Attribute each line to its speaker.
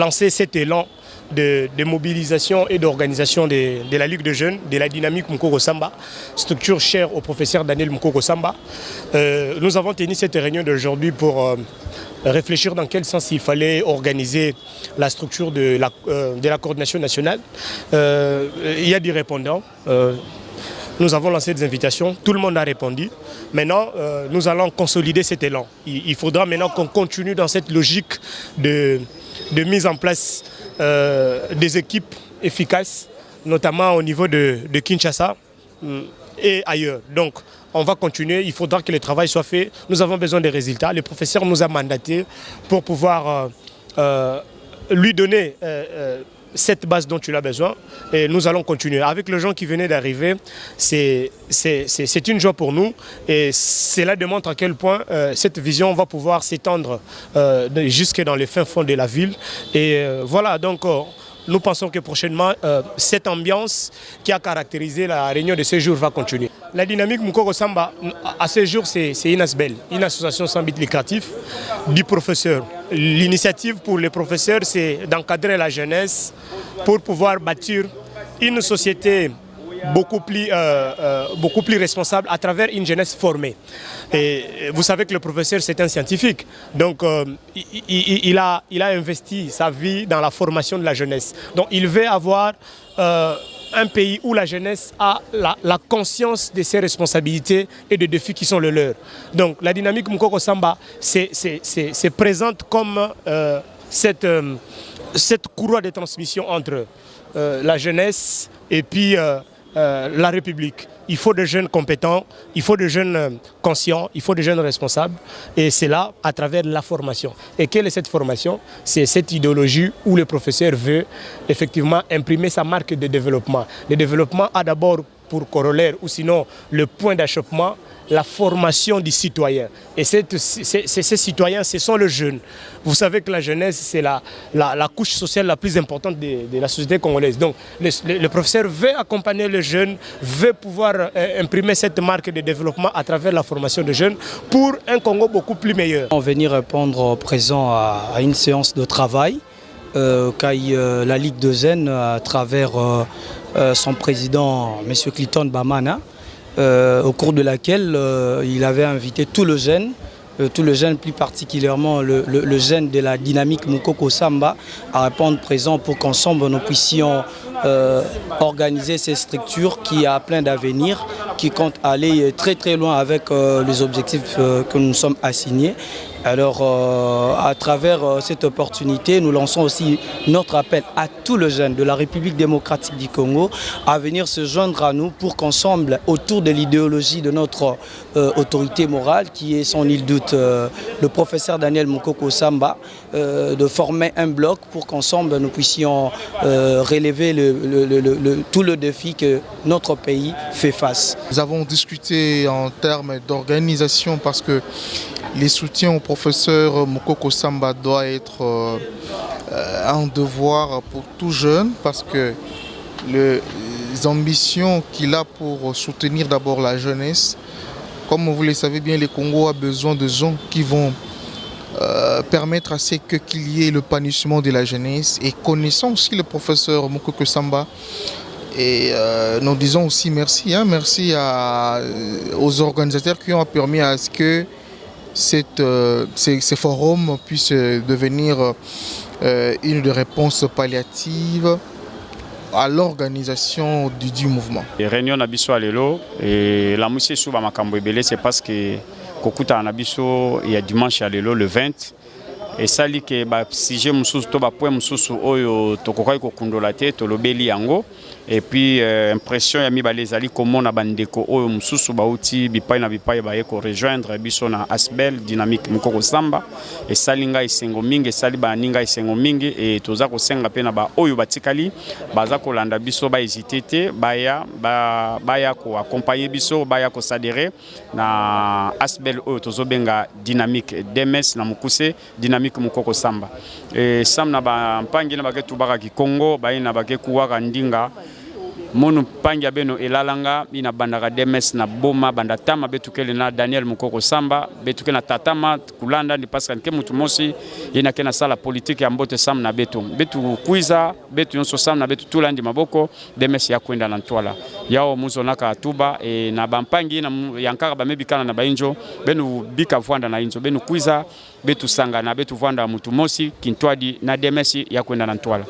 Speaker 1: lancer cet élan de mobilisation et d'organisation de la Ligue de jeunes, de la dynamique Mukoko Samba, structure chère au professeur Daniel Mukoko Samba. Nous avons tenu cette réunion d'aujourd'hui pour réfléchir dans quel sens il fallait organiser la structure de la coordination nationale. Il y a des répondants. Nous avons lancé des invitations, tout le monde a répondu. Maintenant, nous allons consolider cet élan. Il faudra maintenant qu'on continue dans cette logique de mise en place des équipes efficaces, notamment au niveau de Kinshasa et ailleurs. Donc, on va continuer, il faudra que le travail soit fait. Nous avons besoin des résultats. Le professeur nous a mandaté pour pouvoir lui donner cette base dont tu as besoin, et nous allons continuer. Avec les gens qui venaient d'arriver, c'est une joie pour nous, et cela démontre à quel point cette vision va pouvoir s'étendre jusque dans les fins fonds de la ville. Et voilà, donc nous pensons que prochainement, cette ambiance qui a caractérisé la réunion de ce jour va continuer. La dynamique Mukoko Samba, à ce jour, c'est INASBEL, une association sans but lucratif du professeur. L'initiative pour les professeurs, c'est d'encadrer la jeunesse pour pouvoir bâtir une société beaucoup plus responsable à travers une jeunesse formée. Et vous savez que le professeur, c'est un scientifique. Donc, il a investi sa vie dans la formation de la jeunesse. Donc, il veut avoir un pays où la jeunesse a la conscience de ses responsabilités et des défis qui sont les leurs. Donc, la dynamique Mukoko Samba se présente comme cette courroie de transmission entre la jeunesse et puis la République. Il faut des jeunes compétents, il faut des jeunes conscients, il faut des jeunes responsables. Et c'est là, à travers la formation. Et quelle est cette formation? C'est cette idéologie où le professeur veut effectivement imprimer sa marque de développement. Le développement a d'abord pour corollaire, ou sinon le point d'achoppement, la formation du citoyen. Et ces citoyens, ce sont les jeunes. Vous savez que la jeunesse, c'est la couche sociale la plus importante de la société congolaise. Donc le professeur veut accompagner les jeunes, veut pouvoir imprimer cette marque de développement à travers la formation des jeunes pour un Congo beaucoup plus meilleur.
Speaker 2: On venir répondre présent à une séance de travail la Ligue de Jeunes à travers son président, M. Clinton Bamana, au cours de laquelle il avait invité tous les jeunes, plus particulièrement le jeune de la dynamique Mukoko Samba, à répondre présent pour qu'ensemble nous puissions organiser ces structures qui a plein d'avenir, qui comptent aller très très loin avec les objectifs que nous sommes assignés. Alors, à travers cette opportunité, nous lançons aussi notre appel à tous les jeunes de la République démocratique du Congo à venir se joindre à nous pour qu'ensemble, autour de l'idéologie de notre autorité morale, qui est sans nul doute le professeur Daniel Mukoko Samba, de former un bloc pour qu'ensemble nous puissions relever tout le défi que notre pays fait face.
Speaker 3: Nous avons discuté en termes d'organisation parce que les soutiens au professeur Mukoko Samba doit être un devoir pour tout jeune parce que les ambitions qu'il a pour soutenir d'abord la jeunesse, comme vous le savez bien, le Congo a besoin de gens qui vont permettre à ce qu'il y ait le l'épanouissement de la jeunesse. Et connaissant aussi le professeur Mukoko Samba, et nous disons aussi merci, merci aux organisateurs qui ont permis à ce que ces forums puissent devenir une des réponses palliatives à l'organisation du mouvement.
Speaker 4: La réunion Nabiso Alelo et la Moussie Souba Makambo Ebele, c'est parce que Kokuta Nabiso il y a dimanche Alelo le 20. Et ça dit que si j'ai mususu to ba point mususu oyo tokokai ko kundola te to lobeli yango et puis impression ya mibale ezali komona bandeko oyo mususu bauti bipai na bipai ba ko rejoindre biso na Asbel dynamique Mukoko Samba et salinga isengo mingi sali ba ninga isengo mingi et toza ko senga pe na ba oyo batikali baza ko landa biso ba hésiter te baya ko accompagner biso baya ko s'adhérer na Asbel oyo tozobenga dynamique DMS na Mukuse dynamique Mukoko Samba et samna ba mpangi na baketu baka ki Congo ba ina bake kuwaka ndinga monu panja beno elalanga ina bandaka DMS na boma bandatama betukele na Daniel Mukoko Samba betukele na tatama kulanda ni parce que mutu mosi ina kena sala politique ya mbote sam na betu kuiza betu nyonso sam na betu tulandi maboko DMS ya kwenda na ntwala yao muzo naka atuba na bampangi na yankaka bamebikana na bainjo benu bika vwanda na injo benu kuiza betu sanga na betu vwanda mutu mosi kintwadi na DMS ya kwenda na ntwala.